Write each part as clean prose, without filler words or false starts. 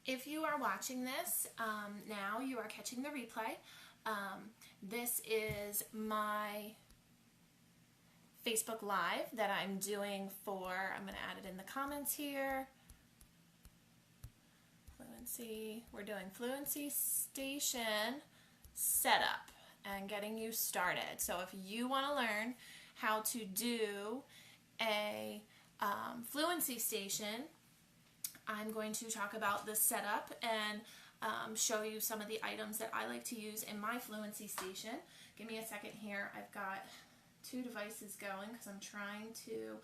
If you are watching this now, you are catching the replay. This is my Facebook Live that I'm doing for, I'm going to add it in the comments here. Fluency, we're doing Fluency Station setup and getting you started. So if you want to learn how to do a Fluency Station, I'm going to talk about the setup and show you some of the items that I like to use in my Fluency Station. Give me a second here. I've got two devices going because I'm trying to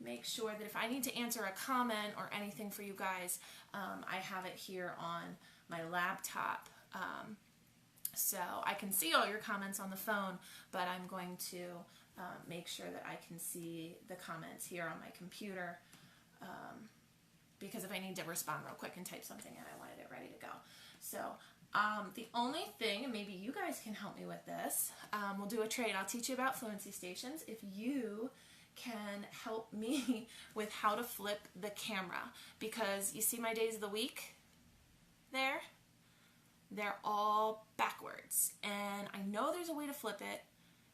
make sure that if I need to answer a comment or anything for you guys, I have it here on my laptop. So I can see all your comments on the phone, but I'm going to make sure that I can see the comments here on my computer. Because if I need to respond real quick and type something in, I wanted it ready to go. So the only thing, and maybe you guys can help me with this, we'll do a trade. I'll teach you about Fluency Stations if you can help me with how to flip the camera. Because you see my days of the week there? They're all backwards. And I know there's a way to flip it.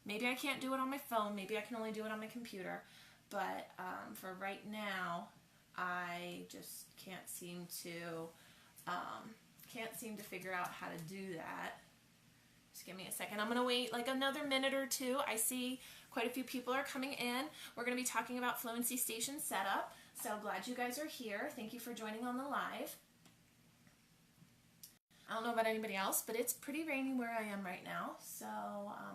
Maybe I can't do it on my phone. Maybe I can only do it on my computer. But for right now, I just can't seem to figure out how to do that. Just give me a second. I'm going to wait like another minute or two. I see quite a few people are coming in. We're going to be talking about Fluency Station setup. So glad you guys are here. Thank you for joining on the live. I don't know about anybody else, but it's pretty rainy where I am right now. So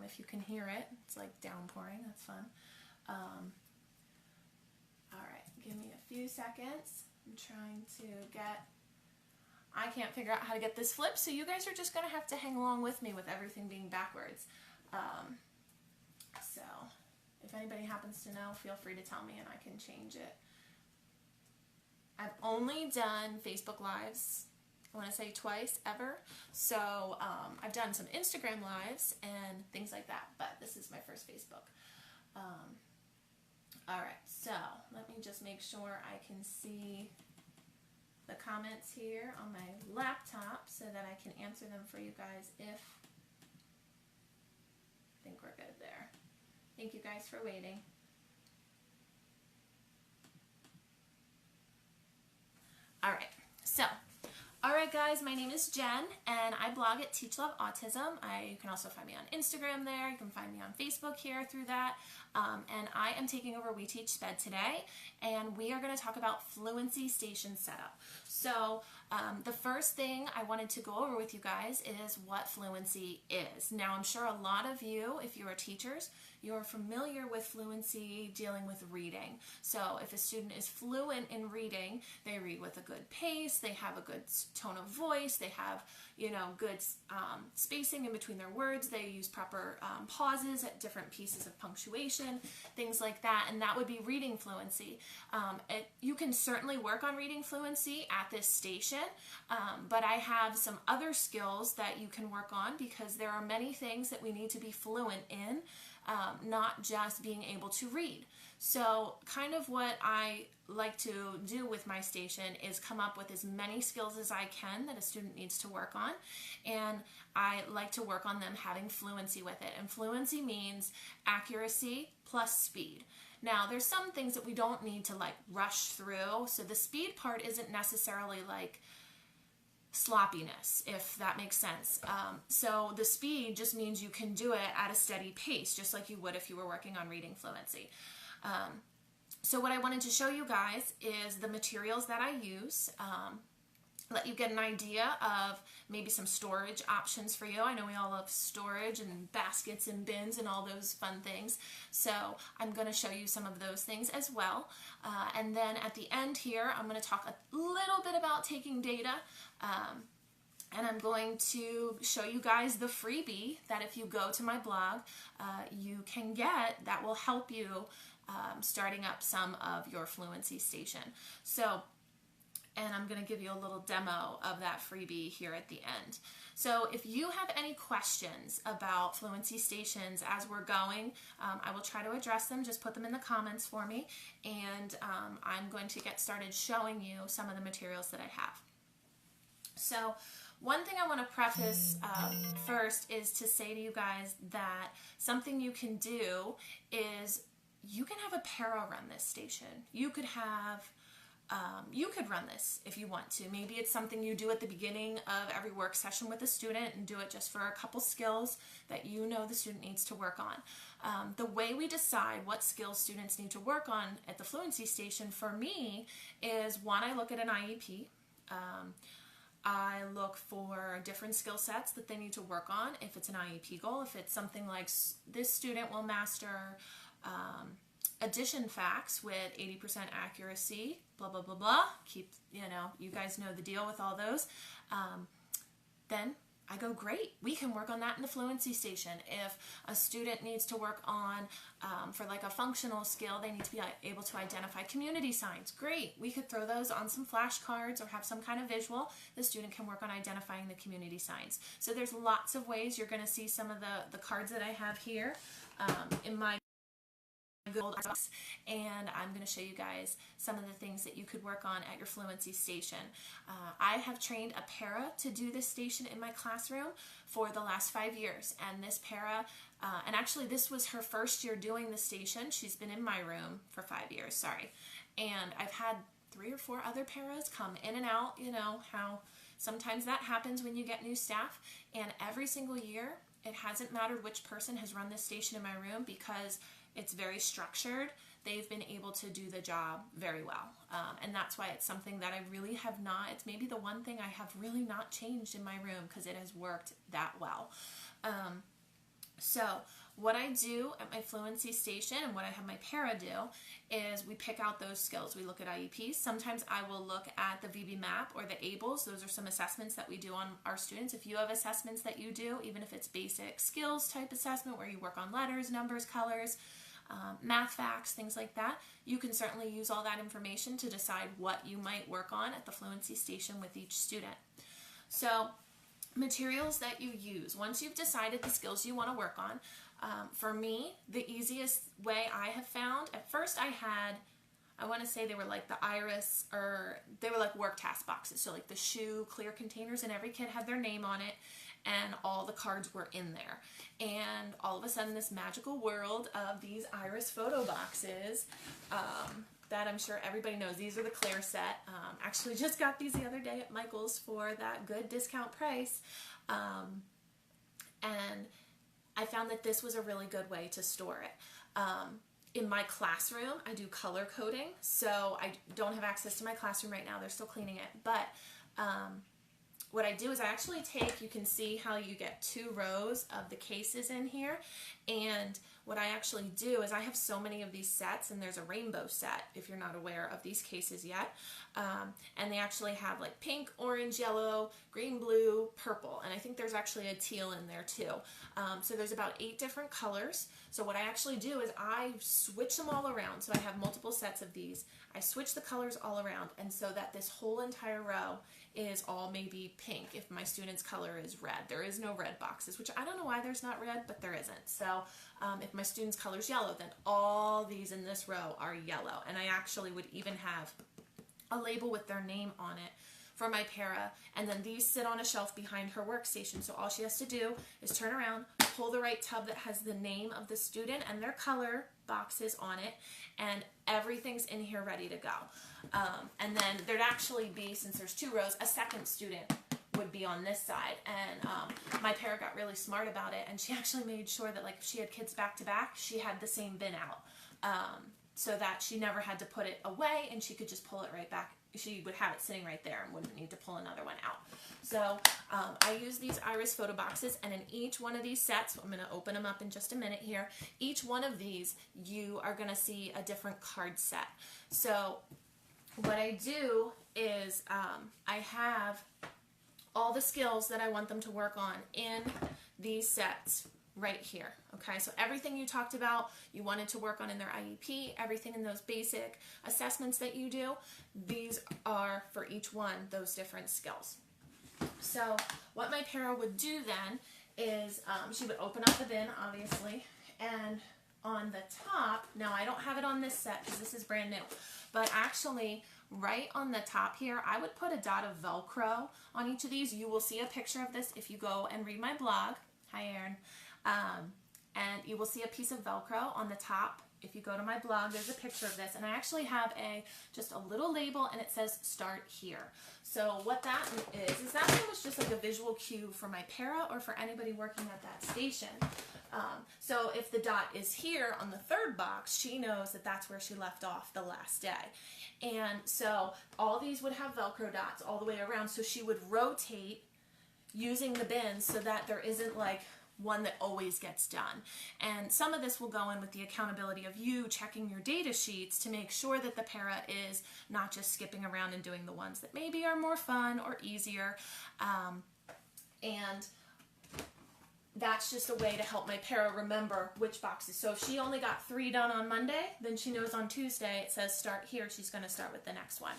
if you can hear it, it's like downpouring. That's fun. Alright, give me a few seconds. I'm trying to I can't figure out how to get this flipped, so you guys are just going to have to hang along with me with everything being backwards. So, if anybody happens to know, feel free to tell me and I can change it. I've only done Facebook Lives, I want to say twice ever, so I've done some Instagram Lives and things like that, but this is my first Facebook. Alright, so let me just make sure I can see the comments here on my laptop so that I can answer them for you guys if I think we're good there. Thank you guys for waiting. Alright, so alright guys, my name is Jen and I blog at Teach Love Autism. You can also find me on Instagram there. You can find me on Facebook here through that. And I am taking over We Teach Sped today, and we are going to talk about Fluency Station setup. So the first thing I wanted to go over with you guys is what fluency is. Now I'm sure a lot of you, if you are teachers, you're familiar with fluency dealing with reading. So if a student is fluent in reading, they read with a good pace, they have a good tone of voice, they have, you know, good spacing in between their words, they use proper pauses at different pieces of punctuation, things like that, and that would be reading fluency. You can certainly work on reading fluency at this station, but I have some other skills that you can work on because there are many things that we need to be fluent in, not just being able to read. So kind of what I like to do with my station is come up with as many skills as I can that a student needs to work on, and I like to work on them having fluency with it. And fluency means accuracy plus speed. Now there's some things that we don't need to like rush through, so the speed part isn't necessarily like sloppiness, if that makes sense. So the speed just means you can do it at a steady pace, just like you would if you were working on reading fluency. So what I wanted to show you guys is the materials that I use, let you get an idea of maybe some storage options for you. I know we all love storage and baskets and bins and all those fun things. So I'm going to show you some of those things as well. And then at the end here, I'm going to talk a little bit about taking data. And I'm going to show you guys the freebie that if you go to my blog, you can get that will help you starting up some of your Fluency Station. So, and I'm going to give you a little demo of that freebie here at the end. So if you have any questions about Fluency Stations as we're going, I will try to address them. Just put them in the comments for me, and I'm going to get started showing you some of the materials that I have. So one thing I want to preface first is to say to you guys that something you can do is you can have a para run this station. You could run this if you want to. Maybe it's something you do at the beginning of every work session with a student and do it just for a couple skills that you know the student needs to work on. The way we decide what skills students need to work on at the Fluency Station for me is, one, I look at an IEP. I look for different skill sets that they need to work on if it's an IEP goal. If it's something like this student will master addition facts with 80% accuracy, blah, blah, blah, blah. You guys know the deal with all those. Then I go, great, we can work on that in the Fluency Station. If a student needs to work on, for like a functional skill, they need to be able to identify community signs. Great, we could throw those on some flashcards or have some kind of visual. The student can work on identifying the community signs. So there's lots of ways. You're going to see some of the cards that I have here in my gold box, and I'm going to show you guys some of the things that you could work on at your Fluency Station. I have trained a para to do this station in my classroom for the last 5 years, and this para, and actually this was her first year doing the station. She's been in my room for 5 years, sorry, and I've had 3 or 4 other paras come in and out. You know how sometimes that happens when you get new staff, and every single year it hasn't mattered which person has run this station in my room, because it's very structured. They've been able to do the job very well. And that's why it's something that I really have not, it's maybe the one thing I have really not changed in my room, because it has worked that well. So what I do at my Fluency Station and what I have my para do is we pick out those skills. We look at IEPs. Sometimes I will look at the VB map or the ABLES. Those are some assessments that we do on our students. If you have assessments that you do, even if it's basic skills type assessment where you work on letters, numbers, colors, math facts, things like that, you can certainly use all that information to decide what you might work on at the Fluency Station with each student. So materials that you use. Once you've decided the skills you want to work on, for me, the easiest way I have found, at first I want to say they were like the iris, or they were like work task boxes. So like the shoe clear containers, and every kid had their name on it, and all the cards were in there. And all of a sudden, this magical world of these iris photo boxes that I'm sure everybody knows. These are the clear set. Actually just got these the other day at Michael's for that good discount price. And I found that this was a really good way to store it. In my classroom, I do color coding, so I don't have access to my classroom right now. They're still cleaning it. But what I do is I actually take, you can see how you get 2 rows of the cases in here, and what I actually do is I have so many of these sets, and there's a rainbow set if you're not aware of these cases yet, and they actually have like pink, orange, yellow, green, blue, purple, and I think there's actually a teal in there too. So there's about 8 different colors. So what I actually do is I switch them all around. So I have multiple sets of these. I switch the colors all around, and so that this whole entire row is all maybe pink if my student's color is red. There is no red boxes, which I don't know why there's not red, but there isn't. So if my student's color is yellow, then all these in this row are yellow. And I actually would even have a label with their name on it for my para, and then these sit on a shelf behind her workstation. So all she has to do is turn around, pull the right tub that has the name of the student and their color boxes on it, and everything's in here ready to go. And then there'd actually be, since there's 2 rows, a second student would be on this side. And my para got really smart about it, and she actually made sure that like if she had kids back to back, she had the same bin out, so that she never had to put it away, and she could just pull it right back. She would have it sitting right there and wouldn't need to pull another one out. So I use these iris photo boxes, and in each one of these sets, I'm going to open them up in just a minute here, each one of these you are going to see a different card set. So what I do is I have all the skills that I want them to work on in these sets right here. Okay, so everything you talked about, you wanted to work on in their IEP, everything in those basic assessments that you do, these are for each one, those different skills. So what my para would do then is she would open up the bin, obviously, and on the top, now I don't have it on this set because this is brand new, but actually right on the top here, I would put a dot of Velcro on each of these. You will see a picture of this if you go and read my blog. Hi, Erin. And you will see a piece of Velcro on the top. If you go to my blog, there's a picture of this, and I actually have just a little label, and it says start here. So what that is that pretty much just like a visual cue for my para or for anybody working at that station. So if the dot is here on the third box, she knows that that's where she left off the last day. And so all these would have Velcro dots all the way around, so she would rotate using the bins so that there isn't like one that always gets done. And some of this will go in with the accountability of you checking your data sheets to make sure that the para is not just skipping around and doing the ones that maybe are more fun or easier. And that's just a way to help my para remember which boxes. So if she only got 3 done on Monday, then she knows on Tuesday it says start here. She's going to start with the next one.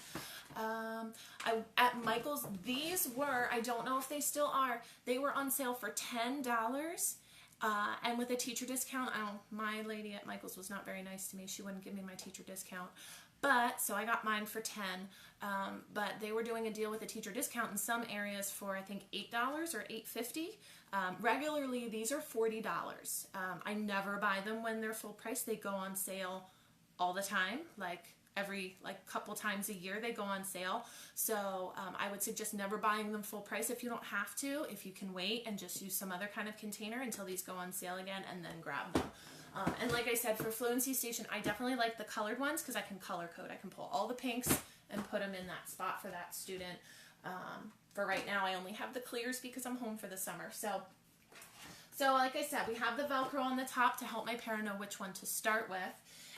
At Michael's, these were, I don't know if they still are, they were on sale for $10. And with a teacher discount, my lady at Michael's was not very nice to me. She wouldn't give me my teacher discount. But, so I got mine for $10, but they were doing a deal with a teacher discount in some areas for, I think, $8 or $8.50. Regularly, these are $40. I never buy them when they're full price. They go on sale all the time, every couple times a year they go on sale. So I would suggest never buying them full price if you don't have to, if you can wait and just use some other kind of container until these go on sale again and then grab them. And like I said, for Fluency Station, I definitely like the colored ones because I can color code. I can pull all the pinks and put them in that spot for that student. For right now, I only have the clears because I'm home for the summer. So like I said, we have the Velcro on the top to help my para know which one to start with.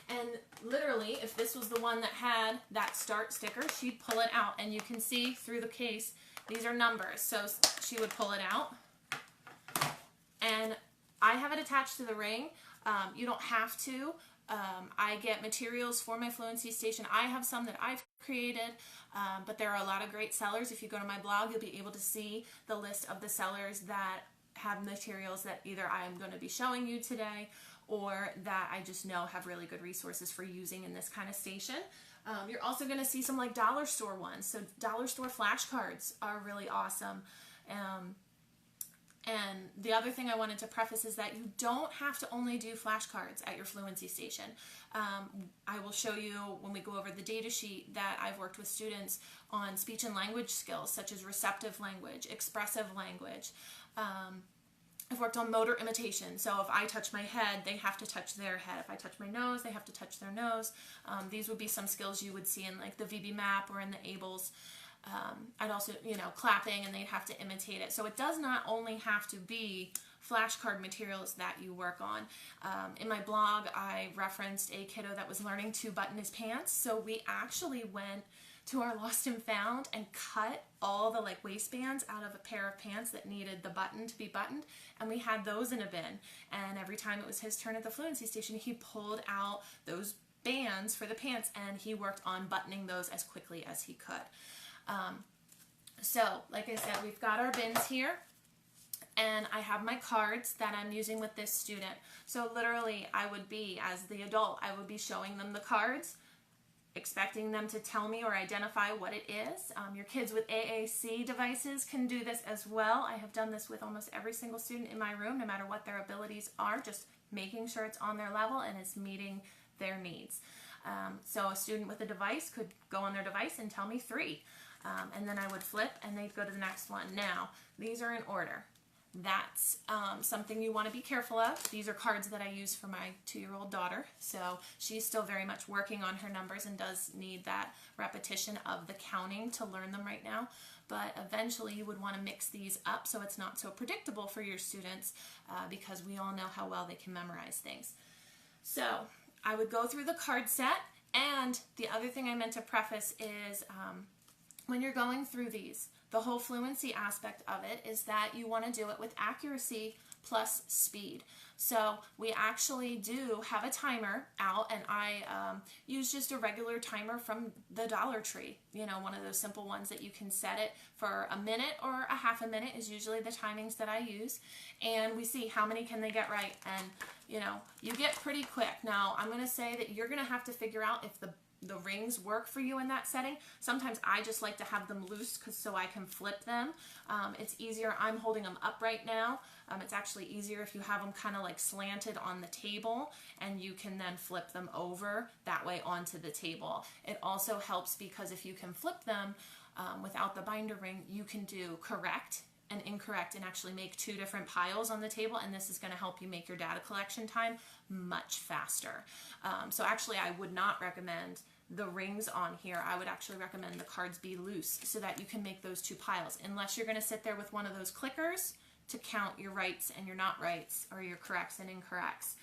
And literally, if this was the one that had that start sticker, she'd pull it out. And you can see through the case, these are numbers. So she would pull it out. And I have it attached to the ring. You don't have to. I get materials for my Fluency Station. I have some that I've created, but there are a lot of great sellers. If you go to my blog, you'll be able to see the list of the sellers that have materials that either I'm going to be showing you today or that I just know have really good resources for using in this kind of station. You're also going to see some dollar store ones. So dollar store flashcards are really awesome. And the other thing I wanted to preface is that you don't have to only do flashcards at your Fluency Station. I will show you when we go over the data sheet that I've worked with students on speech and language skills such as receptive language, expressive language. I've worked on motor imitation. So if I touch my head, they have to touch their head. If I touch my nose, they have to touch their nose. These would be some skills you would see in the VB map or in the ABLES. I'd also, clapping, and they'd have to imitate it. So it does not only have to be flashcard materials that you work on. In my blog, I referenced a kiddo that was learning to button his pants. So we actually went to our Lost and Found and cut all the waistbands out of a pair of pants that needed the button to be buttoned, and we had those in a bin. And every time it was his turn at the Fluency Station, he pulled out those bands for the pants, and he worked on buttoning those as quickly as he could. So, like I said, we've got our bins here, and I have my cards that I'm using with this student. So literally, I would be, as the adult, I would be showing them the cards, expecting them to tell me or identify what it is. Your kids with AAC devices can do this as well. I have done this with almost every single student in my room, no matter what their abilities are, just making sure it's on their level and it's meeting their needs. So a student with a device could go on their device and tell me 3. And then I would flip and they'd go to the next one. Now, these are in order. That's something you want to be careful of. These are cards that I use for my 2-year-old daughter. So she's still very much working on her numbers and does need that repetition of the counting to learn them right now. But eventually you would want to mix these up so it's not so predictable for your students because we all know how well they can memorize things. So I would go through the card set, and the other thing I meant to preface is when you're going through these, the whole fluency aspect of it is that you want to do it with accuracy plus speed. So we actually do have a timer out, and I use just a regular timer from the Dollar Tree. You know, one of those simple ones that you can set it for a minute or a half a minute is usually the timings that I use. And we see how many can they get right. And, you know, you get pretty quick. Now, I'm going to say that you're going to have to figure out if the rings work for you in that setting. Sometimes I just like to have them loose so I can flip them. It's easier. I'm holding them up right now. It's actually easier if you have them kind of like slanted on the table, and you can then flip them over that way onto the table. It also helps because if you can flip them without the binder ring, you can do correct and incorrect and actually make two different piles on the table, and this is going to help you make your data collection time much faster. So actually I would not recommend the rings on here. I would actually recommend the cards be loose so that you can make those two piles, unless you're going to sit there with one of those clickers to count your rights and your not rights, or your corrects and incorrects,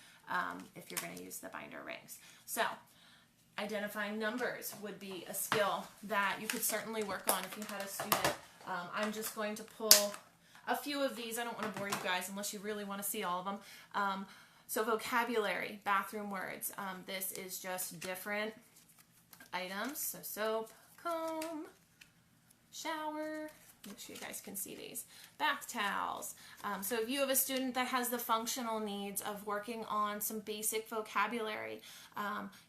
if you're going to use the binder rings. So identifying numbers would be a skill that you could certainly work on if you had a student. I'm just going to pull a few of these. I don't want to bore you guys unless you really want to see all of them. So vocabulary, bathroom words. This is just different items. So soap, comb, shower. Make sure you guys can see these. Bath towels. So if you have a student that has the functional needs of working on some basic vocabulary,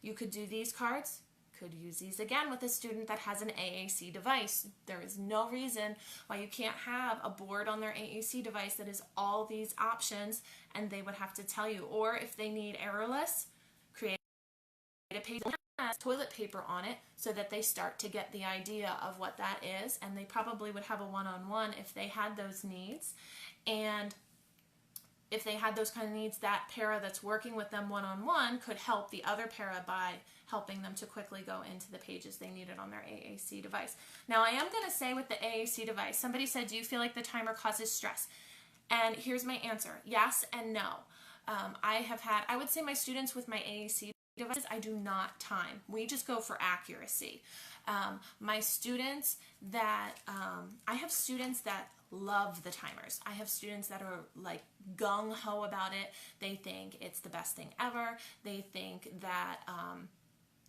you could do these cards. Could use these again with a student that has an AAC device. There is no reason why you can't have a board on their AAC device that is all these options, and they would have to tell you. Or if they need errorless, create a page that has toilet paper on it so that they start to get the idea of what that is, and they probably would have a one-on-one if they had those needs. And if they had those kind of needs, that para that's working with them one-on-one could help the other para by helping them to quickly go into the pages they needed on their AAC device. Now, I am going to say with the AAC device, somebody said, do you feel like the timer causes stress? And here's my answer, yes and no. I would say my students with my AAC devices, I do not time. We just go for accuracy. My students that, I have students that love the timers. I have students that are like gung-ho about it. They think it's the best thing ever. They think that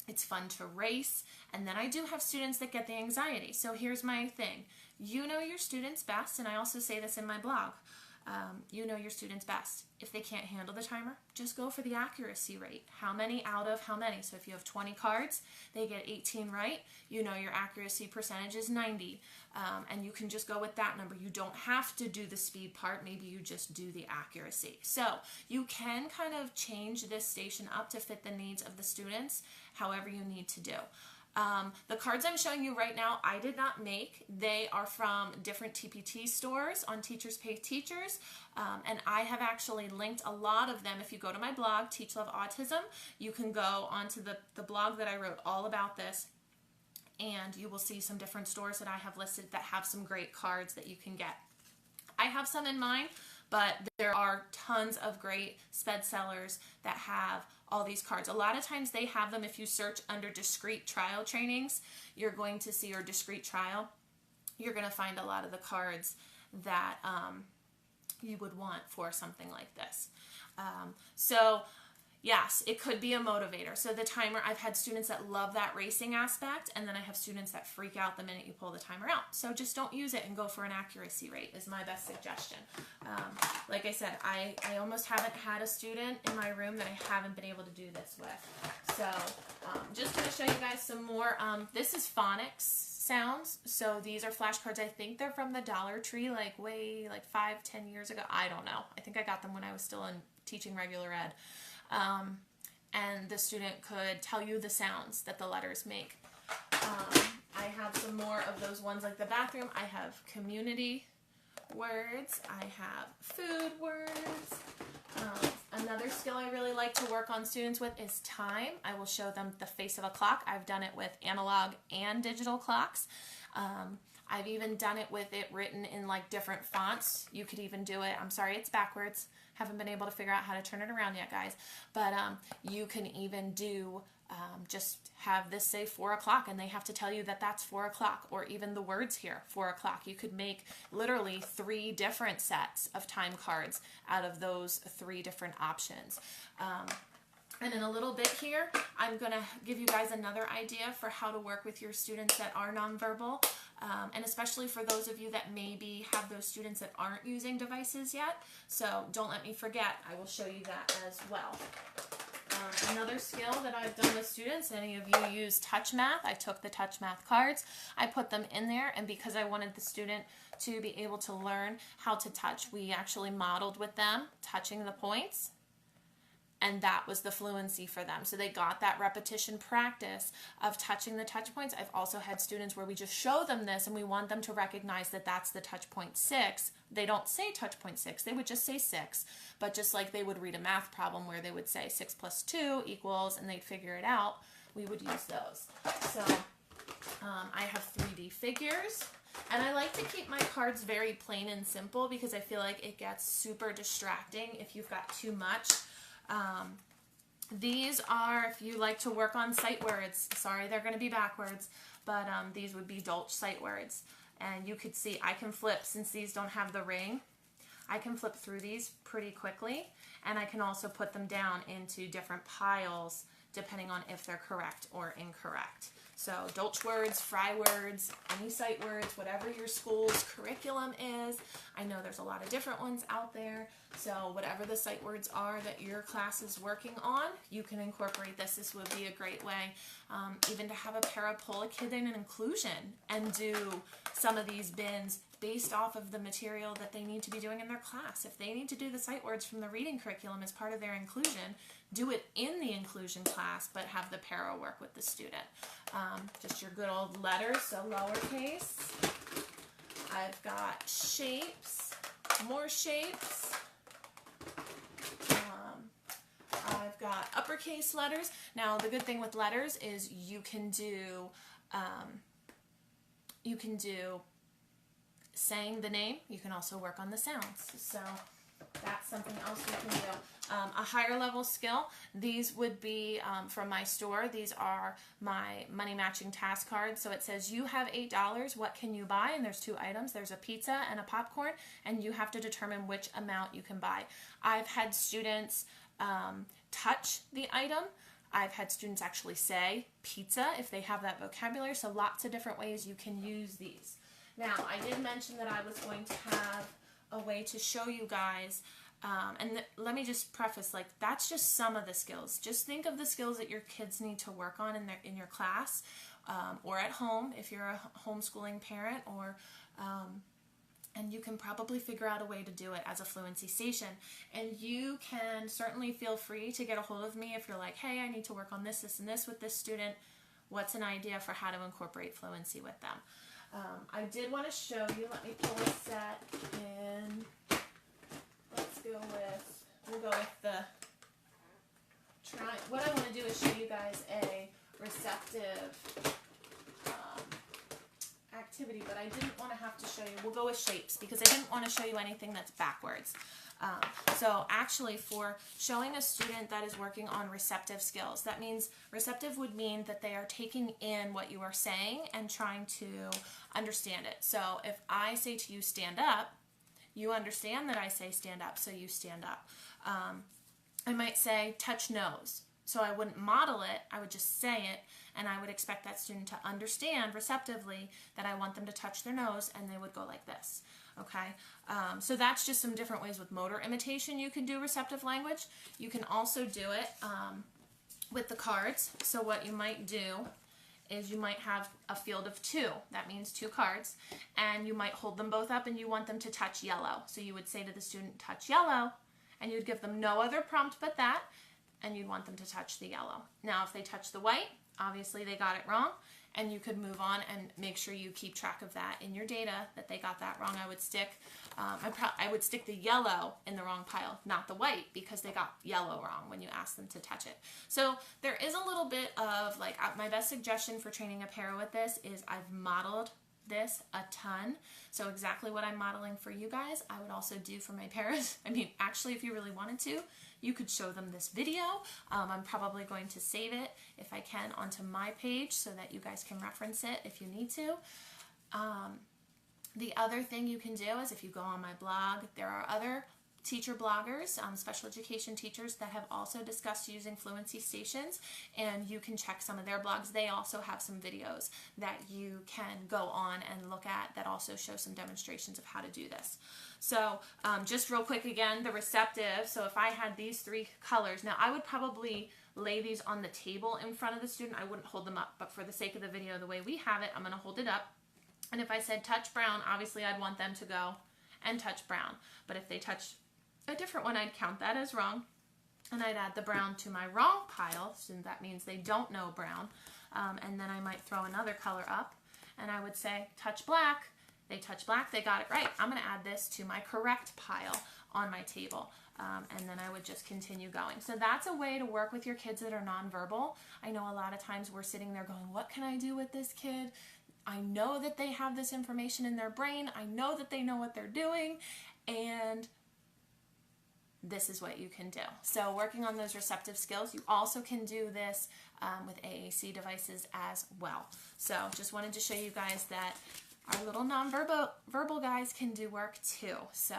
it's fun to race. And then I do have students that get the anxiety. So here's my thing. You know your students best, and I also say this in my blog. You know your students best. If they can't handle the timer, just go for the accuracy rate. How many out of how many? So if you have 20 cards, they get 18 right, you know your accuracy percentage is 90. And you can just go with that number. You don't have to do the speed part. Maybe you just do the accuracy. So you can kind of change this station up to fit the needs of the students, however you need to do. The cards I'm showing you right now, I did not make. They are from different TPT stores on Teachers Pay Teachers, and I have actually linked a lot of them. If you go to my blog, Teach Love Autism, you can go onto the blog that I wrote all about this, and you will see some different stores that I have listed that have some great cards that you can get. I have some in mind, but there are tons of great sped sellers that have all these cards. A lot of times they have them. If you search under discrete trial trainings, you're going to see, or discrete trial, you're going to find a lot of the cards that you would want for something like this. So yes, it could be a motivator. So the timer, I've had students that love that racing aspect, and then I have students that freak out the minute you pull the timer out. So just don't use it and go for an accuracy rate is my best suggestion. Like I said, I almost haven't had a student in my room that I haven't been able to do this with. So just going to show you guys some more. This is Phonics Sounds. So these are flashcards. I think they're from the Dollar Tree, like 5-10 years ago. I don't know. I think I got them when I was still in teaching regular ed. And the student could tell you the sounds that the letters make. I have some more of those ones like the bathroom. I have community words. I have food words. Another skill I really like to work on students with is time. I will show them the face of a clock. I've done it with analog and digital clocks. I've even done it with it written in like different fonts. You could even do it, I'm sorry, it's backwards. Haven't been able to figure out how to turn it around yet, guys. But you can even do, just have this say 4 o'clock, and they have to tell you that that's 4 o'clock, or even the words here, 4 o'clock. You could make literally 3 different sets of time cards out of those 3 different options. And in a little bit here, I'm going to give you guys another idea for how to work with your students that are nonverbal, and especially for those of you that maybe have those students that aren't using devices yet. So don't let me forget, I will show you that as well. Another skill that I've done with students, any of you use touch math, I took the touch math cards, I put them in there, and because I wanted the student to be able to learn how to touch, we actually modeled with them touching the points. And that was the fluency for them. So they got that repetition practice of touching the touch points. I've also had students where we just show them this and we want them to recognize that that's the touch point 6. They don't say touch point 6, they would just say 6. But just like they would read a math problem where they would say 6 plus 2 equals, and they'd figure it out, we would use those. So I have 3D figures. And I like to keep my cards very plain and simple because I feel like it gets super distracting if you've got too much. These are, if you like to work on sight words, sorry they're going to be backwards, but these would be Dolch sight words. And you could see I can flip, since these don't have the ring, I can flip through these pretty quickly, and I can also put them down into different piles depending on if they're correct or incorrect. So Dolch words, Fry words, any sight words, whatever your school's curriculum is. I know there's a lot of different ones out there. So whatever the sight words are that your class is working on, you can incorporate this. This would be a great way even to have a para pull a kid in an inclusion and do some of these bins based off of the material that they need to be doing in their class. If they need to do the sight words from the reading curriculum as part of their inclusion, do it in the inclusion class, but have the para work with the student. Just your good old letters, so lowercase. I've got shapes, more shapes. I've got uppercase letters. Now the good thing with letters is you can do saying the name. You can also work on the sounds. So that's something else you can do. A higher level skill, these would be from my store. These are my money matching task cards. So it says you have $8, what can you buy? And there's 2 items. There's a pizza and a popcorn, and you have to determine which amount you can buy. I've had students touch the item. I've had students actually say pizza if they have that vocabulary. So lots of different ways you can use these. Now, I did mention that I was going to have a way to show you guys, let me just preface, like, that's just some of the skills. Just think of the skills that your kids need to work on in your class, or at home if you're a homeschooling parent, or and you can probably figure out a way to do it as a fluency station. And you can certainly feel free to get a hold of me if you're like, hey, I need to work on this, this, and this with this student. What's an idea for how to incorporate fluency with them? I did want to show you, let me pull a set in, we'll go with the, what I want to do is show you guys a receptive activity, but I didn't want to have to show you, we'll go with shapes because I didn't want to show you anything that's backwards. So actually for showing a student that is working on receptive skills, that means receptive would mean that they are taking in what you are saying and trying to understand it. So if I say to you stand up, you understand that I say stand up, so you stand up. I might say touch nose. So I wouldn't model it, I would just say it, and I would expect that student to understand receptively that I want them to touch their nose, and they would go like this. Okay, so that's just some different ways with motor imitation you can do receptive language. You can also do it with the cards. So what you might do is you might have a field of 2. That means 2 cards, and you might hold them both up and you want them to touch yellow. So you would say to the student, touch yellow, and you'd give them no other prompt but that, and you'd want them to touch the yellow. Now if they touch the white, obviously they got it wrong, and you could move on and make sure you keep track of that in your data that they got that wrong. I would stick the yellow in the wrong pile, not the white, because they got yellow wrong when you ask them to touch it. So there is a little bit of, like, my best suggestion for training a para with this is I've modeled this a ton. So exactly what I'm modeling for you guys, I would also do for my parents. I mean, actually, if you really wanted to, you could show them this video. I'm probably going to save it, if I can, onto my page so that you guys can reference it if you need to. The other thing you can do is if you go on my blog, there are other teacher bloggers, special education teachers that have also discussed using fluency stations, and you can check some of their blogs. They also have some videos that you can go on and look at that also show some demonstrations of how to do this. So just real quick again, the receptive. So if I had these three colors, now I would probably lay these on the table in front of the student. I wouldn't hold them up, but for the sake of the video, the way we have it, I'm going to hold it up. And if I said touch brown, obviously I'd want them to go and touch brown. But if they touch a different one, I'd count that as wrong. And I'd add the brown to my wrong pile, so that means they don't know brown. And then I might throw another color up, and I would say touch black. They touch black, they got it right. I'm going to add this to my correct pile on my table. And then I would just continue going. So that's a way to work with your kids that are nonverbal. I know a lot of times we're sitting there going, what can I do with this kid? I know that they have this information in their brain. I know that they know what they're doing. And this is what you can do. So working on those receptive skills, you also can do this with AAC devices as well. So just wanted to show you guys that our little verbal guys can do work too. So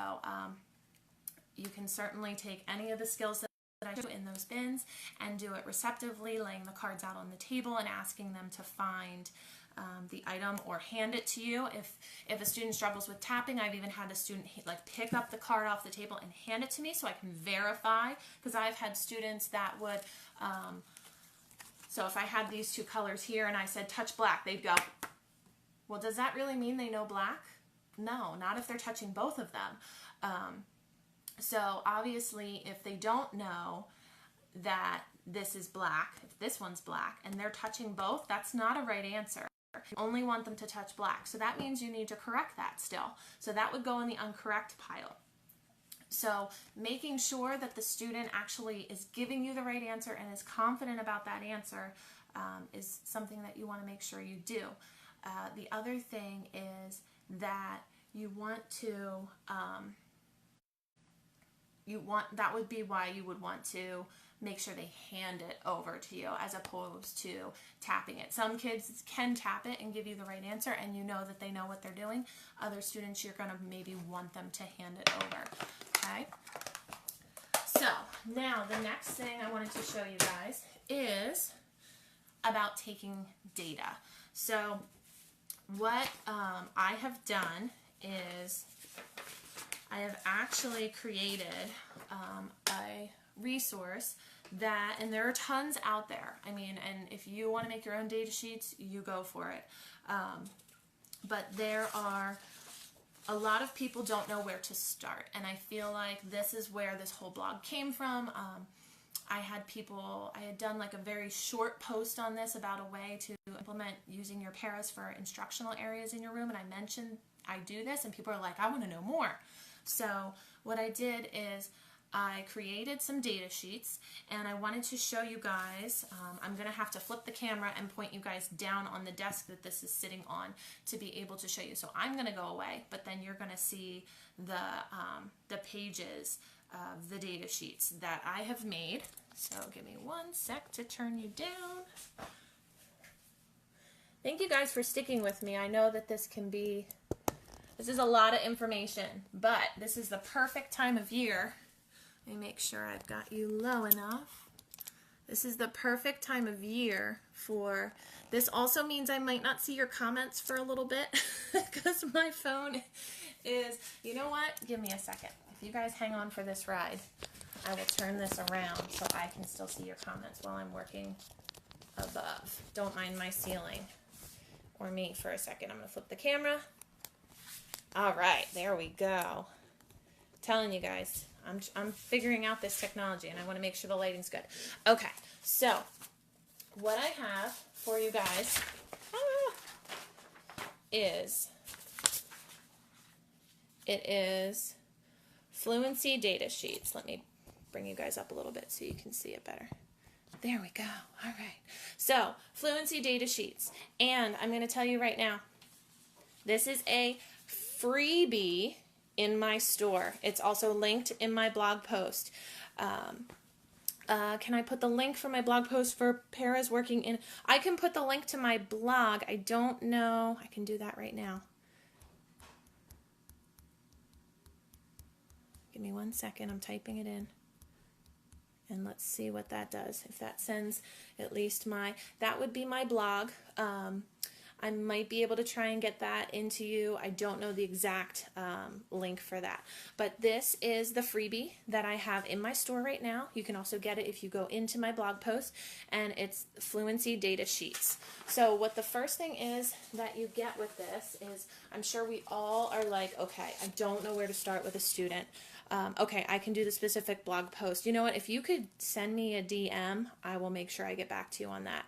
you can certainly take any of the skills that I do in those bins and do it receptively, laying the cards out on the table and asking them to find the item or hand it to you. If a student struggles with tapping, I've even had a student like pick up the card off the table and hand it to me so I can verify, because I've had students that would, so if I had these two colors here and I said touch black, they'd go, well, does that really mean they know black? No, not if they're touching both of them. So obviously if they don't know that this is black, if this one's black, and they're touching both, that's not a right answer. You only want them to touch black. So that means you need to correct that still. So that would go in the uncorrect pile. So making sure that the student actually is giving you the right answer and is confident about that answer is something that you want to make sure you do. The other thing is that you want to, that would be why you would want to make sure they hand it over to you as opposed to tapping it. Some kids can tap it and give you the right answer and you know that they know what they're doing. Other students, you're going to maybe want them to hand it over. Okay? So now the next thing I wanted to show you guys is about taking data. So what I have done is I have actually created a resource that, and there are tons out there. I mean, and if you want to make your own data sheets, you go for it. But there are a lot of people don't know where to start, and I feel like this is where this whole blog came from. I had done like a very short post on this about a way to implement using your paras for instructional areas in your room, and I mentioned I do this, and people are like, I want to know more. So what I did is I created some data sheets, and I wanted to show you guys, I'm going to have to flip the camera and point you guys down on the desk that this is sitting on to be able to show you. So I'm going to go away, but then you're going to see the pages of the data sheets that I have made. So give me one sec to turn you down. Thank you guys for sticking with me. I know that this is a lot of information, but this is the perfect time of year. Let me make sure I've got you low enough. This is the perfect time of year for, this also means I might not see your comments for a little bit because my phone is, you know what, give me a second. If you guys hang on for this ride, I will turn this around so I can still see your comments while I'm working above. Don't mind my ceiling or me for a second. I'm going to flip the camera. All right, there we go. Telling you guys, I'm figuring out this technology, and I want to make sure the lighting's good. Okay, so what I have for you guys is Fluency data sheets. Let me bring you guys up a little bit so you can see it better. There we go. All right. So Fluency data sheets, and I'm going to tell you right now, This is a freebie in my store. It's also linked in my blog post. Can I put the link for my blog post for paras working in? I can put the link to my blog. I don't know. I can do that right now. Give me 1 second. I'm typing it in. And let's see what that does. If that sends at least that would be my blog. I might be able to try and get that into you. I don't know the exact link for that. But this is the freebie that I have in my store right now. You can also get it if you go into my blog post, and it's Fluency Data Sheets. So what the first thing is that you get with this is, I'm sure we all are like, okay, I don't know where to start with a student. Okay, I can do the specific blog post. You know what? If you could send me a DM, I will make sure I get back to you on that.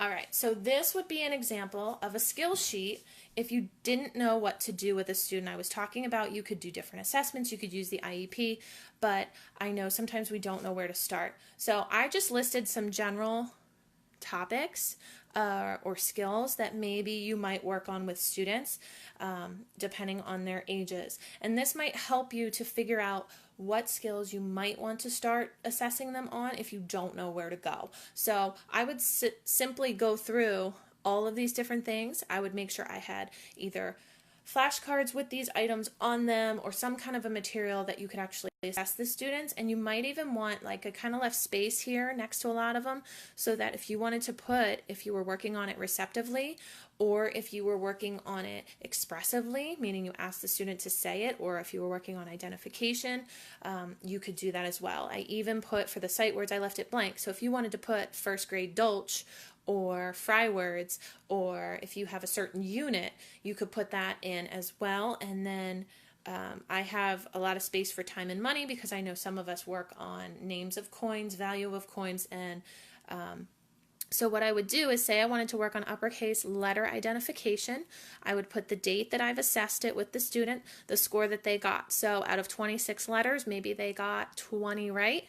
All right, so this would be an example of a skills sheet if you didn't know what to do with a student. I was talking about you could do different assessments, you could use the IEP, but I know sometimes we don't know where to start. So I just listed some general topics or skills that maybe you might work on with students depending on their ages. And this might help you to figure out what skills you might want to start assessing them on if you don't know where to go. So I would simply go through all of these different things. I would make sure I had either flashcards with these items on them or some kind of a material that you could actually assess the students. And you might even want like a kind of left space here next to a lot of them so that if you wanted to put, if you were working on it receptively or if you were working on it expressively, meaning you asked the student to say it, or if you were working on identification, you could do that as well. I even put, for the sight words, I left it blank. So if you wanted to put first grade Dolch or fry words, or if you have a certain unit, you could put that in as well. And then I have a lot of space for time and money because I know some of us work on names of coins, value of coins, and so what I would do is say I wanted to work on uppercase letter identification. I would put the date that I've assessed it with the student, the score that they got. So out of 26 letters, maybe they got 20 right.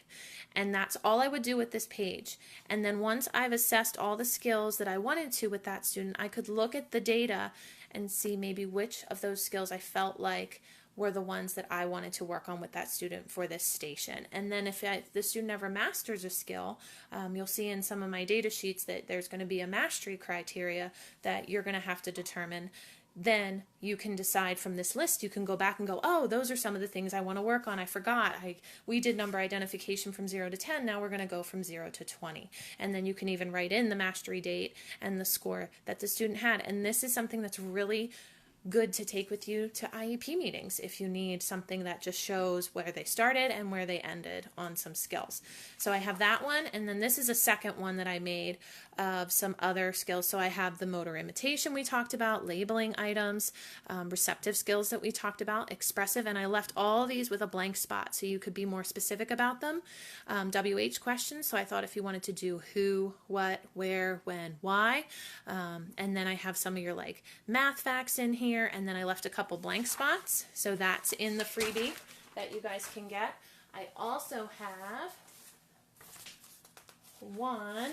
And that's all I would do with this page. And then once I've assessed all the skills that I wanted to with that student, I could look at the data and see maybe which of those skills I felt like were the ones that I wanted to work on with that student for this station. And then if the student ever masters a skill, you'll see in some of my data sheets that there's going to be a mastery criteria that you're going to have to determine. Then you can decide from this list, you can go back and go, oh, those are some of the things I want to work on. I forgot. We did number identification from 0 to 10. Now we're going to go from 0 to 20. And then you can even write in the mastery date and the score that the student had. And this is something that's really good to take with you to IEP meetings if you need something that just shows where they started and where they ended on some skills. So I have that one, and then this is a second one that I made of some other skills. So I have the motor imitation we talked about, labeling items, receptive skills that we talked about, expressive, and I left all these with a blank spot so you could be more specific about them. WH questions, so I thought if you wanted to do who, what, where, when, why, and then I have some of your like math facts in here. And then I left a couple blank spots, so that's in the freebie that you guys can get. I also have one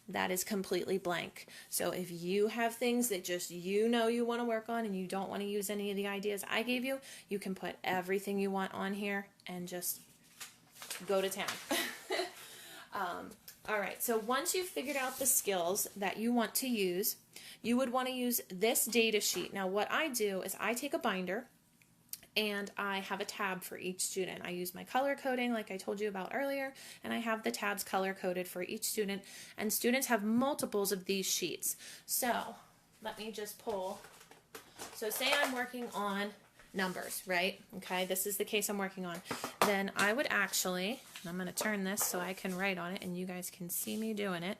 that is completely blank. So if you have things that just you want to work on and you don't want to use any of the ideas I gave you, you can put everything you want on here and just go to town. All right, so once you've figured out the skills that you want to use, you would want to use this data sheet. Now what I do is I take a binder and I have a tab for each student. I use my color coding like I told you about earlier, and I have the tabs color coded for each student, and students have multiples of these sheets. So let me just pull. So say I'm working on numbers, right? Okay, this is the case I'm working on. Then I would actually, and I'm going to turn this so I can write on it and you guys can see me doing it.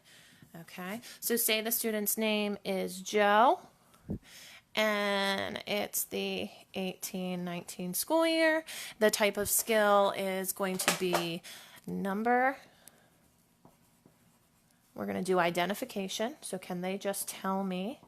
Okay, so say the student's name is Joe and it's the 18-19 school year. The type of skill is going to be number. We're going to do identification. So can they just tell me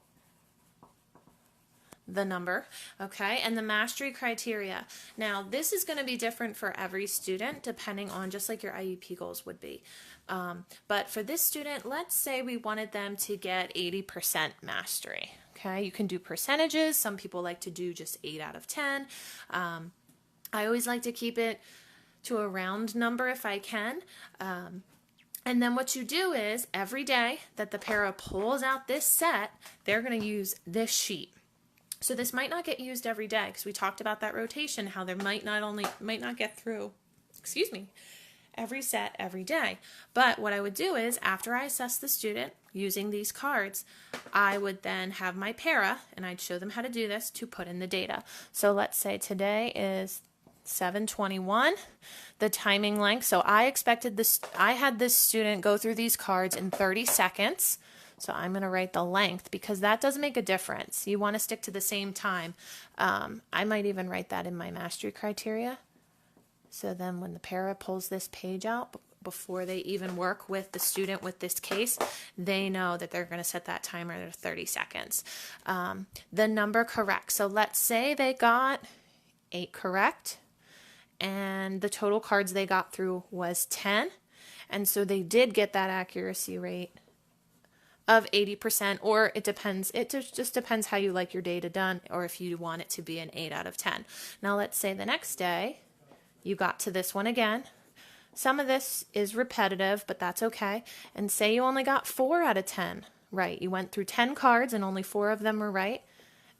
the number, okay, and the mastery criteria. Now, this is going to be different for every student depending on, just like your IEP goals would be. But for this student, let's say we wanted them to get 80% mastery, okay? You can do percentages. Some people like to do just 8 out of 10. I always like to keep it to a round number if I can. And then what you do is every day that the para pulls out this set, they're going to use this sheet. So this might not get used every day because we talked about that rotation, how there might not get through, every set every day. But what I would do is after I assess the student using these cards, I would then have my para, and I'd show them how to do this, to put in the data. So let's say today is 7:21, the timing length. So I had this student go through these cards in 30 seconds. So I'm going to write the length because that does make a difference. You want to stick to the same time. I might even write that in my mastery criteria. So then when the para pulls this page out, before they even work with the student with this case, they know that they're going to set that timer at 30 seconds. The number correct. So let's say they got 8 correct, and the total cards they got through was 10. And so they did get that accuracy rate of 80%, or it depends. It just depends how you like your data done, or if you want it to be an 8 out of 10. Now let's say the next day you got to this one again. Some of this is repetitive, but that's okay. And say you only got 4 out of 10 right. You went through 10 cards and only 4 of them were right,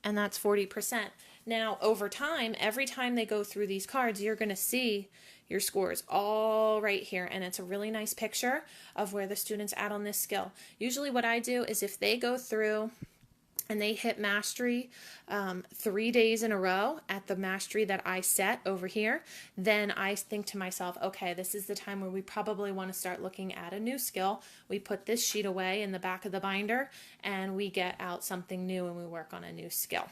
and that's 40%. Now, over time, every time they go through these cards, you're going to see your scores all right here, and it's a really nice picture of where the student's at on this skill. Usually what I do is if they go through and they hit mastery 3 days in a row at the mastery that I set over here, then I think to myself, okay, this is the time where we probably want to start looking at a new skill. We put this sheet away in the back of the binder, and we get out something new and we work on a new skill.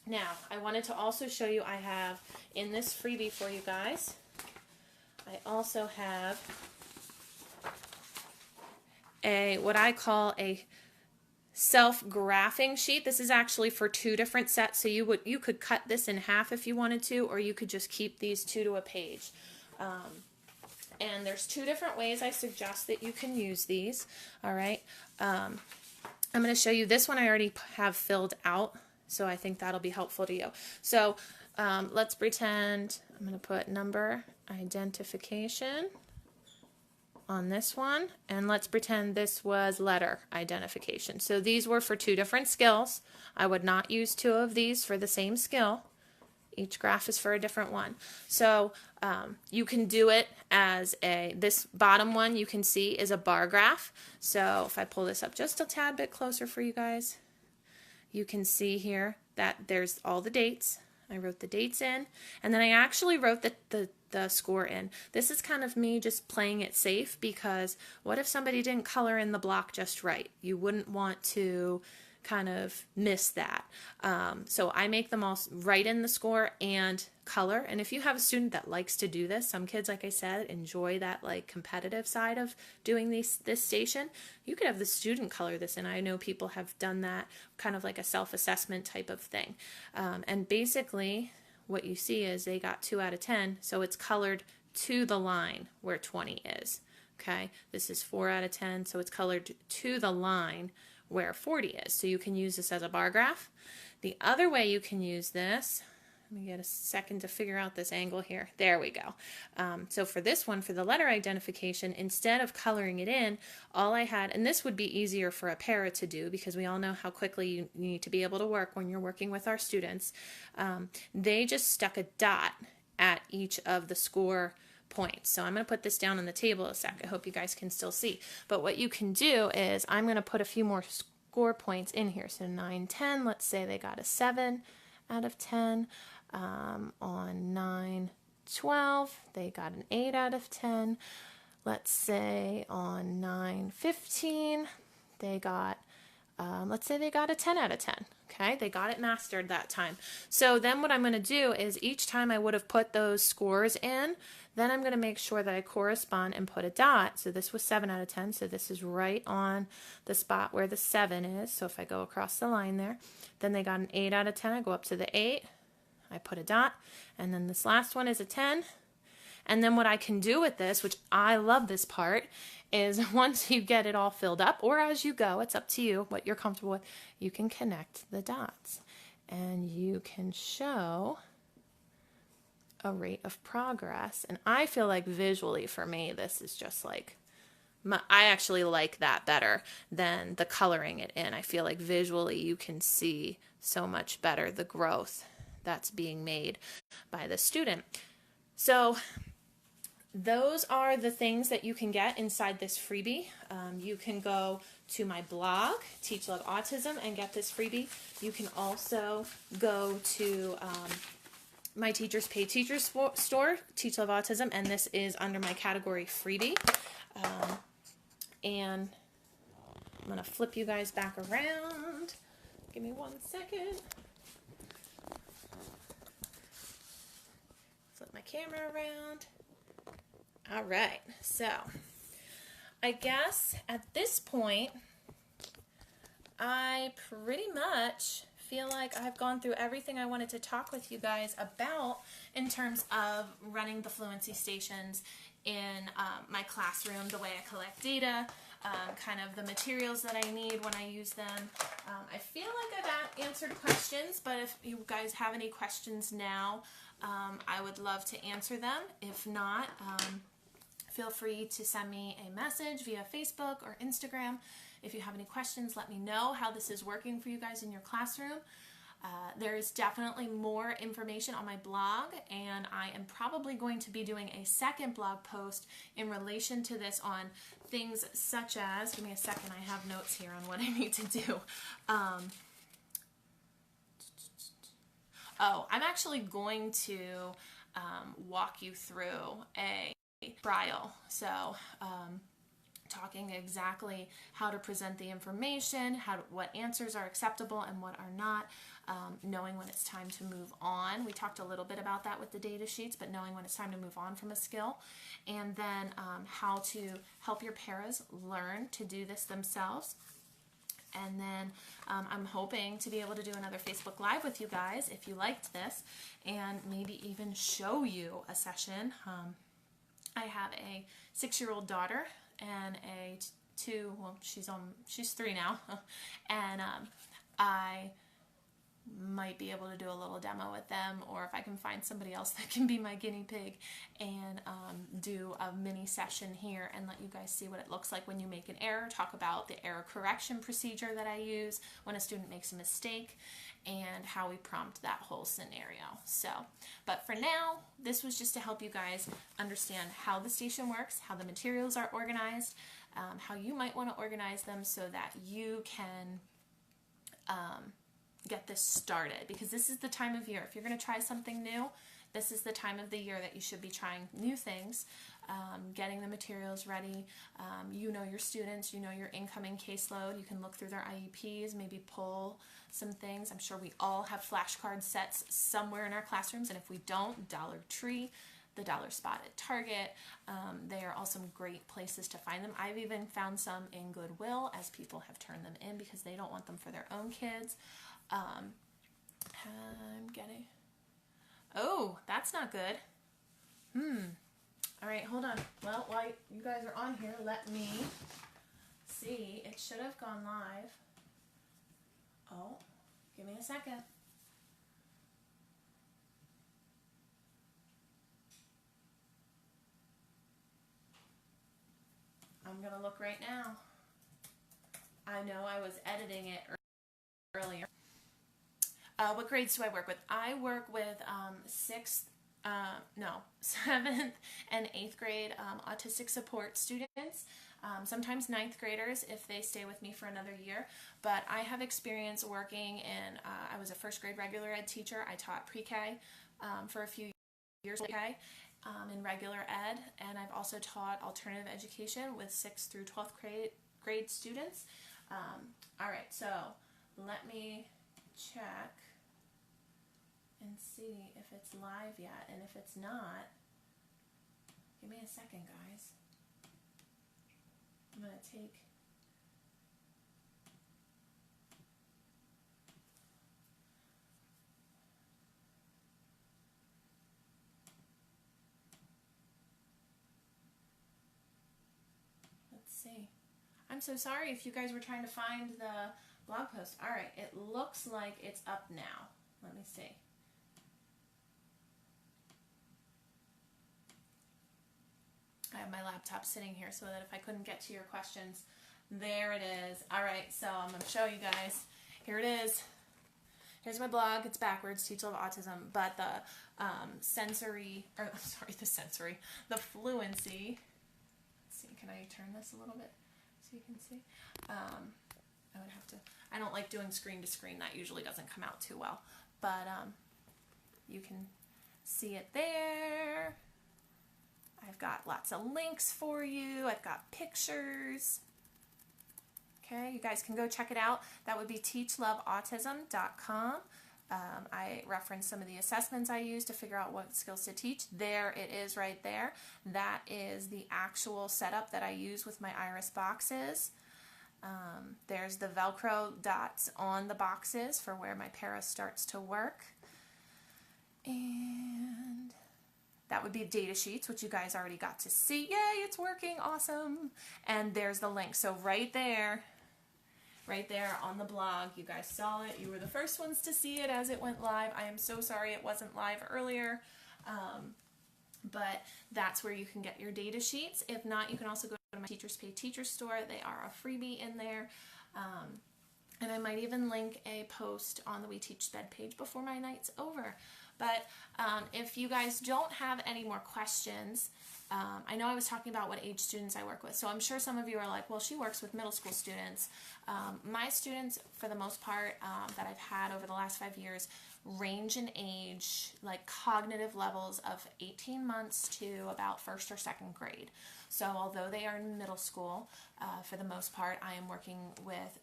Now, I wanted to also show you, I have in this freebie for you guys, I also have what I call a self-graphing sheet. This is actually for 2 different sets, so you could cut this in half if you wanted to, or you could just keep these 2 to a page. And there's 2 different ways I suggest that you can use these. All right, I'm going to show you this one I already have filled out, so I think that'll be helpful to you. So let's pretend I'm going to put number identification on this one, and let's pretend this was letter identification. So these were for 2 different skills. I would not use 2 of these for the same skill. Each graph is for a different one. So you can do it as this bottom one you can see is a bar graph. So if I pull this up just a tad bit closer for you guys, you can see here that there's all the dates. I wrote the dates in, and then I actually wrote the score in. This is kind of me just playing it safe, because what if somebody didn't color in the block just right? You wouldn't want to kind of miss that. So I make them all write in the score and color. And if you have a student that likes to do this, some kids, like I said, enjoy that like competitive side of doing this station, you could have the student color this in. I know people have done that, kind of like a self-assessment type of thing. And basically what you see is they got 2 out of 10, so it's colored to the line where 20 is. Okay, this is 4 out of 10, so it's colored to the line where 40 is. So you can use this as a bar graph. The other way you can use this, let me get a second to figure out this angle here. There we go. So for this one, for the letter identification, instead of coloring it in, all I had, and this would be easier for a para to do because we all know how quickly you need to be able to work when you're working with our students, they just stuck a dot at each of the score points. So I'm going to put this down on the table a sec. I hope you guys can still see. But what you can do is I'm going to put a few more score points in here. So 9, 10, let's say they got a 7 out of 10. On 9, 12, they got an 8 out of 10. Let's say on 9, 15, they got, let's say they got a 10 out of 10. Okay, they got it mastered that time. So then what I'm going to do is each time I would have put those scores in, then I'm going to make sure that I correspond and put a dot. So this was 7 out of 10, so this is right on the spot where the 7 is. So if I go across the line there, then they got an 8 out of 10, I go up to the 8, I put a dot, and then this last one is a 10. And then what I can do with this, which I love this part, is once you get it all filled up, or as you go, it's up to you what you're comfortable with, you can connect the dots. And you can show a rate of progress. And I feel like visually for me, this is just like, I actually like that better than the coloring it in. I feel like visually you can see so much better the growth that's being made by the student. So those are the things that you can get inside this freebie. You can go to my blog, Teach Love Autism, and get this freebie. You can also go to my Teachers Pay Teachers store, Teach Love Autism, and this is under my category freebie. And I'm going to flip you guys back around. Give me 1 second. Flip my camera around. All right, so I guess at this point, I pretty much feel like I've gone through everything I wanted to talk with you guys about in terms of running the fluency stations in my classroom, the way I collect data, kind of the materials that I need when I use them. I feel like I've answered questions, but if you guys have any questions now, I would love to answer them. If not, feel free to send me a message via Facebook or Instagram. If you have any questions, let me know how this is working for you guys in your classroom. There is definitely more information on my blog, and I am probably going to be doing a second blog post in relation to this on things such as, give me a second, I have notes here on what I need to do. I'm actually going to walk you through a trial. So talking exactly how to present the information, what answers are acceptable and what are not, knowing when it's time to move on. We talked a little bit about that with the data sheets, but knowing when it's time to move on from a skill, and then how to help your paras learn to do this themselves. And then I'm hoping to be able to do another Facebook Live with you guys if you liked this, and maybe even show you a session. I have a 6-year-old daughter and a she's 3 now, and I might be able to do a little demo with them, or if I can find somebody else that can be my guinea pig and do a mini session here and let you guys see what it looks like when you make an error, talk about the error correction procedure that I use when a student makes a mistake, and how we prompt that whole scenario. So, but for now, this was just to help you guys understand how the station works, how the materials are organized, how you might want to organize them so that you can get this started, because this is the time of year. If you're going to try something new, this is the time of the year that you should be trying new things, getting the materials ready. You know your students, you know your incoming caseload. You can look through their IEPs, maybe pull some things. I'm sure we all have flashcard sets somewhere in our classrooms, and if we don't, Dollar Tree, the Dollar Spot at Target, they are all some great places to find them. I've even found some in Goodwill as people have turned them in because they don't want them for their own kids. I'm getting, oh, that's not good. All right, hold on. Well, while you guys are on here, let me see. It should have gone live. Oh, give me a second. I'm going to look right now. I know I was editing it earlier. What grades do I work with? I work with 7th and 8th grade autistic support students, sometimes 9th graders if they stay with me for another year, but I have experience working in, I was a first grade regular ed teacher. I taught pre-K for a few years in regular ed, and I've also taught alternative education with 6th through 12th grade students. All right, so let me check and see if it's live yet, and if it's not, give me a second, guys. I'm going to take let's see. I'm so sorry if you guys were trying to find the blog post. All right, it looks like it's up now. Let me see. I have my laptop sitting here so that if I couldn't get to your questions, there it is. All right, so I'm going to show you guys. Here it is. Here's my blog. It's backwards, Teach Love Autism, but the the fluency. Let's see, can I turn this a little bit so you can see? I would have to, I don't like doing screen to screen. That usually doesn't come out too well, but you can see it there. I've got lots of links for you. I've got pictures. Okay, you guys can go check it out. That would be teachloveautism.com. I referenced some of the assessments I use to figure out what skills to teach. There it is right there. That is the actual setup that I use with my iris boxes. There's the Velcro dots on the boxes for where my para starts to work. And that would be data sheets, which you guys already got to see. Yay, it's working, awesome. And there's the link. So right there on the blog, you guys saw it. You were the first ones to see it as it went live. I am so sorry it wasn't live earlier, but that's where you can get your data sheets. If not, you can also go to my Teachers Pay Teacher store. They are a freebie in there. And I might even link a post on the We Teach Sped page before my night's over. But if you guys don't have any more questions, I know I was talking about what age students I work with, so I'm sure some of you are like, well, she works with middle school students. My students, for the most part, that I've had over the last 5 years, range in age, like cognitive levels of 18 months to about 1st or 2nd grade. So although they are in middle school, for the most part, I am working with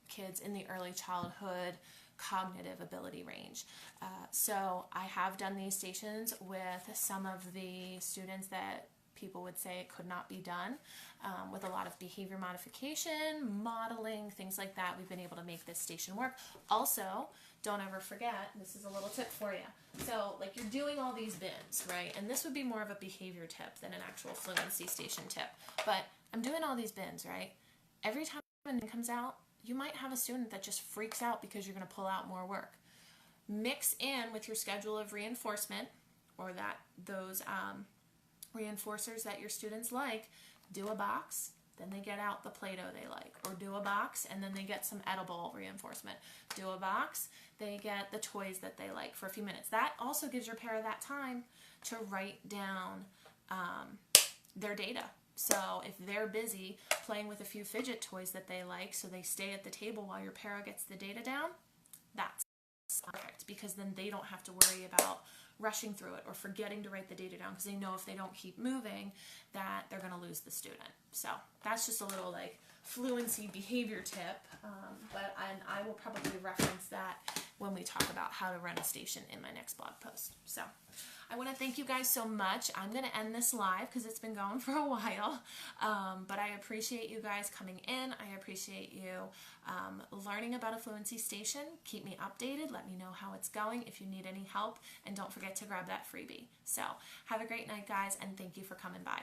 kids in the early childhood cognitive ability range. So I have done these stations with some of the students that people would say it could not be done, with a lot of behavior modification, modeling, things like that. We've been able to make this station work. Also, don't ever forget, this is a little tip for you. So like you're doing all these bins, right? And this would be more of a behavior tip than an actual fluency station tip. But I'm doing all these bins, right? Every time a bin comes out, you might have a student that just freaks out because you're going to pull out more work. Mix in with your schedule of reinforcement, or those reinforcers that your students like. Do a box, then they get out the Play-Doh they like, or do a box and then they get some edible reinforcement. Do a box, they get the toys that they like for a few minutes. That also gives your para that time to write down their data. So if they're busy playing with a few fidget toys that they like, so they stay at the table while your para gets the data down, that's perfect, because then they don't have to worry about rushing through it or forgetting to write the data down, because they know if they don't keep moving that they're going to lose the student. So that's just a little like fluency behavior tip, but I will probably reference that when we talk about how to run a station in my next blog post. So I want to thank you guys so much. I'm going to end this live because it's been going for a while, but I appreciate you guys coming in. I appreciate you learning about a fluency station. Keep me updated. Let me know how it's going if you need any help, and don't forget to grab that freebie. So have a great night, guys, and thank you for coming by.